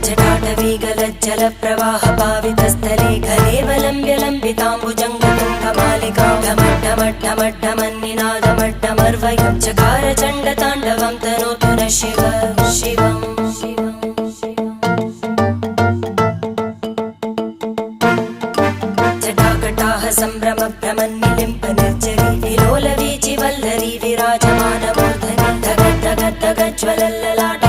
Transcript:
जटाटवीगलज्जलप्रवाहपावितस्थले घलेवलम्ब्यलम्बिताम्बुजङ्गतुङ्गमालिकां ढमड्ढमड्ढमड्ढमन्निनादमड्ढमर्वयं चकार चण्डताण्डवं तनोतु नः शिव शिवम् जटाकटाह सम्भ्रमभ्रमन्निलिम्प निर्जरी विलोलवीचिवल्लरी विराजमानमूर्धनि धगद्धगद्धगज्ज्वलल्ललाट